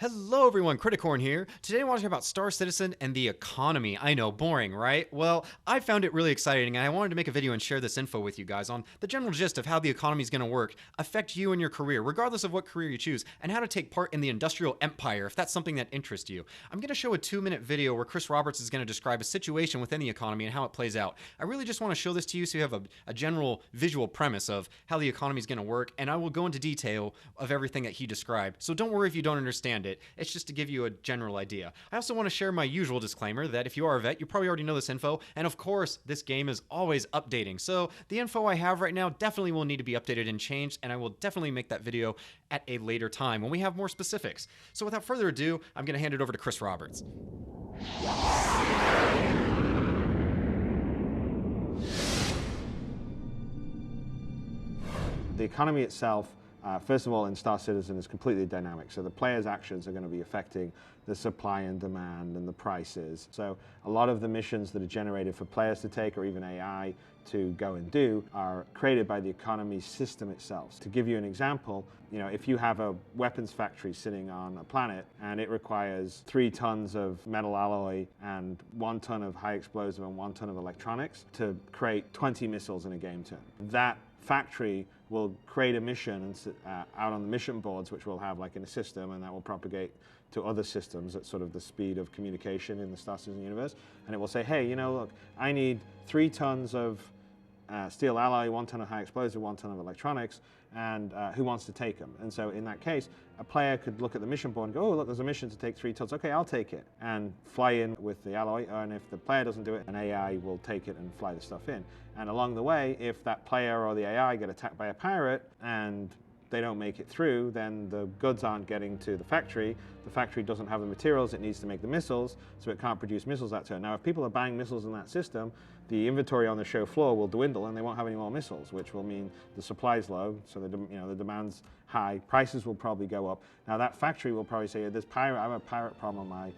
Hello everyone, Criticorn here. Today I want to talk about Star Citizen and the economy. I know, boring, right? Well, I found it really exciting and I wanted to make a video and share this info with you guys on the general gist of how the economy is going to work, affect you and your career, regardless of what career you choose, and how to take part in the industrial empire if that's something that interests you. I'm going to show a 2-minute video where Chris Roberts is going to describe a situation within the economy and how it plays out. I really just want to show this to you so you have a general visual premise of how the economy is going to work, and I will go into detail of everything that he described. So don't worry if you don't understand it. It's just to give you a general idea. I also want to share my usual disclaimer that if you are a vet, you probably already know this info, and of course, this game is always updating. So the info I have right now definitely will need to be updated and changed, and I will definitely make that video at a later time when we have more specifics. So without further ado, I'm going to hand it over to Chris Roberts. The economy itself, first of all, in Star Citizen is completely dynamic. So the player's actions are going to be affecting the supply and demand and the prices. So a lot of the missions that are generated for players to take or even AI to go and do are created by the economy system itself. To give you an example, if you have a weapons factory sitting on a planet and it requires 3 tons of metal alloy and 1 ton of high explosive and 1 ton of electronics to create 20 missiles in a game turn. That factory will create a mission out on the mission boards, which will have like in a system, and that will propagate to other systems at sort of the speed of communication in the Star Citizen universe. And it will say, hey, look, I need 3 tons of steel alloy, 1 ton of high explosive, 1 ton of electronics, and who wants to take them? And so in that case, a player could look at the mission board and go, oh, look, there's a mission to take 3 tons. Okay, I'll take it, and fly in with the alloy. And if the player doesn't do it, an AI will take it and fly the stuff in. And along the way, if that player or the AI get attacked by a pirate and they don't make it through, then the goods aren't getting to the factory. The factory doesn't have the materials it needs to make the missiles, so it can't produce missiles that turn. Now, if people are buying missiles in that system, the inventory on the show floor will dwindle and they won't have any more missiles, which will mean the supply's low, so the demand's high. Prices will probably go up. Now, that factory will probably say, I have a pirate problem on my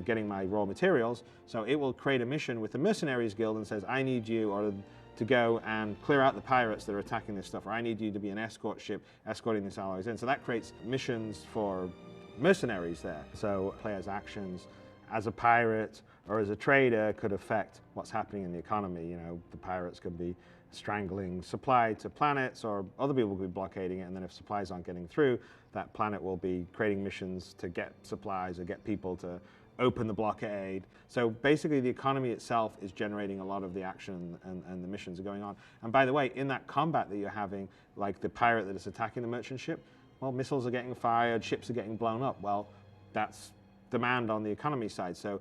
getting my raw materials. So it will create a mission with the Mercenaries Guild and says, I need you to go and clear out the pirates that are attacking this stuff, or I need you to be an escort ship escorting these alloys in. So that creates missions for mercenaries there. So players' actions as a pirate or as a trader could affect what's happening in the economy. The pirates could be strangling supply to planets, or other people could be blockading it, and then if supplies aren't getting through, that planet will be creating missions to get supplies or get people to open the blockade. So basically the economy itself is generating a lot of the action and the missions are going on. And by the way, in that combat that you're having, like the pirate that is attacking the merchant ship, well, missiles are getting fired, ships are getting blown up. Well, that's demand on the economy side. So,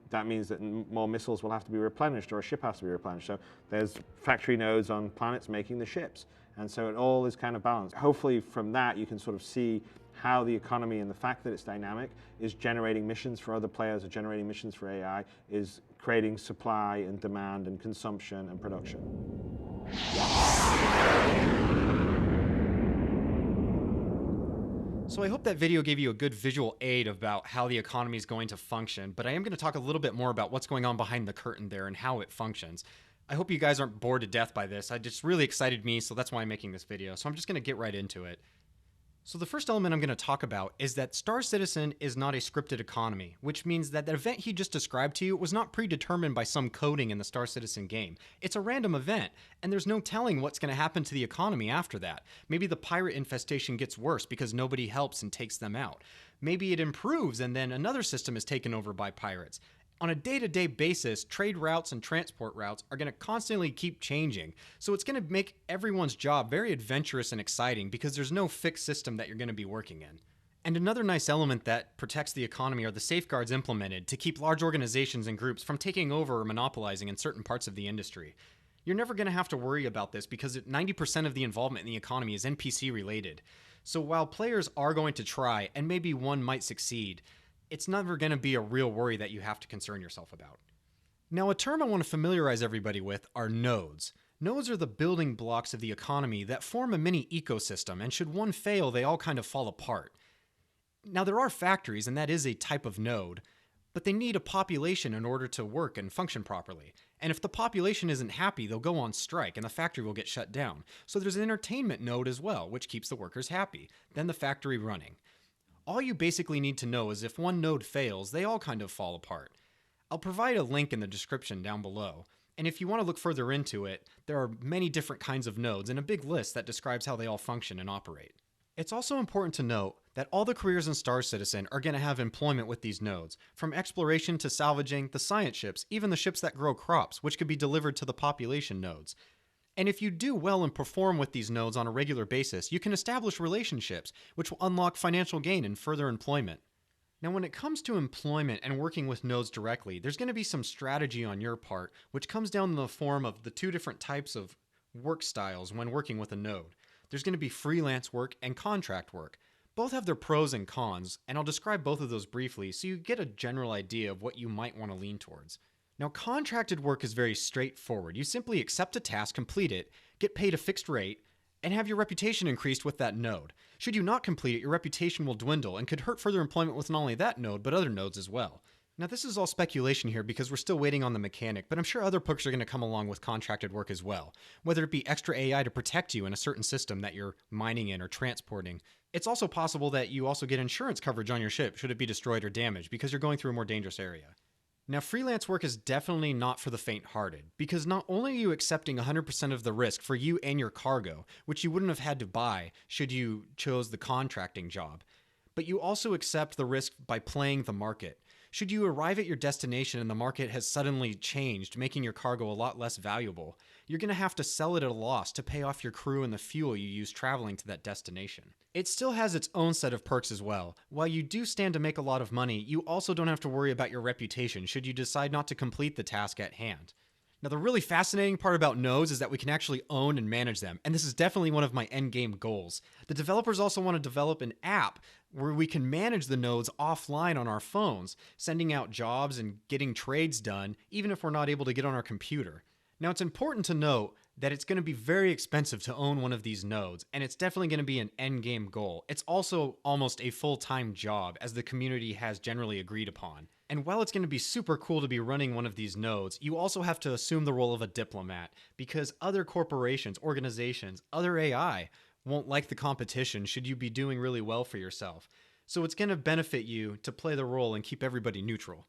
that means that more missiles will have to be replenished, or a ship has to be replenished. So there's factory nodes on planets making the ships. And so it all is kind of balanced. Hopefully from that you can sort of see how the economy and the fact that it's dynamic is generating missions for other players, or generating missions for AI, is creating supply and demand and consumption and production. So I hope that video gave you a good visual aid about how the economy is going to function, but I am going to talk a little bit more about what's going on behind the curtain there and how it functions. I hope you guys aren't bored to death by this. It just really excited me, so that's why I'm making this video. So I'm just going to get right into it. So the first element I'm going to talk about is that Star Citizen is not a scripted economy, which means that the event he just described to you was not predetermined by some coding in the Star Citizen game. It's a random event, and there's no telling what's going to happen to the economy after that. Maybe the pirate infestation gets worse because nobody helps and takes them out. Maybe it improves and then another system is taken over by pirates. On a day-to-day basis, trade routes and transport routes are going to constantly keep changing. So it's going to make everyone's job very adventurous and exciting because there's no fixed system that you're going to be working in. And another nice element that protects the economy are the safeguards implemented to keep large organizations and groups from taking over or monopolizing in certain parts of the industry. You're never going to have to worry about this because 90% of the involvement in the economy is NPC related. So while players are going to try, and maybe one might succeed, it's never going to be a real worry that you have to concern yourself about. Now, a term I want to familiarize everybody with are nodes. Nodes are the building blocks of the economy that form a mini ecosystem, and should one fail, they all kind of fall apart. Now, there are factories, and that is a type of node, but they need a population in order to work and function properly. And if the population isn't happy, they'll go on strike, and the factory will get shut down. So there's an entertainment node as well, which keeps the workers happy, then the factory running. all you basically need to know is if one node fails, they all kind of fall apart. I'll provide a link in the description down below. And if you want to look further into it, there are many different kinds of nodes and a big list that describes how they all function and operate. It's also important to note that all the careers in Star Citizen are going to have employment with these nodes, from exploration to salvaging, the science ships, even the ships that grow crops, which could be delivered to the population nodes. And if you do well and perform with these nodes on a regular basis, you can establish relationships, which will unlock financial gain and further employment. Now, when it comes to employment and working with nodes directly, there's going to be some strategy on your part, which comes down in the form of the two different types of work styles when working with a node. There's going to be freelance work and contract work. Both have their pros and cons, and I'll describe both of those briefly so you get a general idea of what you might want to lean towards. Now, contracted work is very straightforward. You simply accept a task, complete it, get paid a fixed rate, and have your reputation increased with that node. Should you not complete it, your reputation will dwindle and could hurt further employment with not only that node, but other nodes as well. Now, this is all speculation here because we're still waiting on the mechanic, but I'm sure other perks are going to come along with contracted work as well, whether it be extra AI to protect you in a certain system that you're mining in or transporting. It's also possible that you also get insurance coverage on your ship should it be destroyed or damaged because you're going through a more dangerous area. Now, freelance work is definitely not for the faint-hearted, because not only are you accepting 100% of the risk for you and your cargo, which you wouldn't have had to buy should you chose the contracting job, but you also accept the risk by playing the market. Should you arrive at your destination and the market has suddenly changed, making your cargo a lot less valuable, you're going to have to sell it at a loss to pay off your crew and the fuel you use traveling to that destination. It still has its own set of perks as well. While you do stand to make a lot of money, you also don't have to worry about your reputation should you decide not to complete the task at hand. Now, the really fascinating part about nodes is that we can actually own and manage them, and this is definitely one of my endgame goals. The developers also want to develop an app where we can manage the nodes offline on our phones, sending out jobs and getting trades done, even if we're not able to get on our computer. Now, it's important to note that it's going to be very expensive to own one of these nodes, and it's definitely going to be an endgame goal. It's also almost a full-time job, as the community has generally agreed upon. And while it's going to be super cool to be running one of these nodes, you also have to assume the role of a diplomat, because other corporations, organizations, other AI won't like the competition should you be doing really well for yourself. So it's going to benefit you to play the role and keep everybody neutral.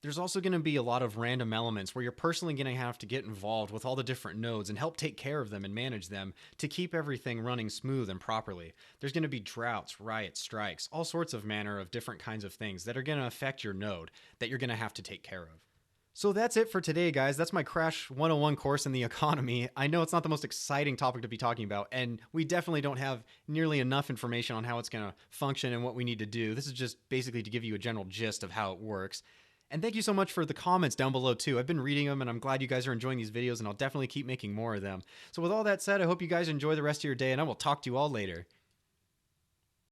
There's also going to be a lot of random elements where you're personally going to have to get involved with all the different nodes and help take care of them and manage them to keep everything running smooth and properly. There's going to be droughts, riots, strikes, all sorts of manner of different kinds of things that are going to affect your node that you're going to have to take care of. So that's it for today, guys. That's my Crash 101 course in the economy. I know it's not the most exciting topic to be talking about, and we definitely don't have nearly enough information on how it's going to function and what we need to do. This is just basically to give you a general gist of how it works. And thank you so much for the comments down below too. I've been reading them and I'm glad you guys are enjoying these videos, and I'll definitely keep making more of them. So with all that said, I hope you guys enjoy the rest of your day, and I will talk to you all later.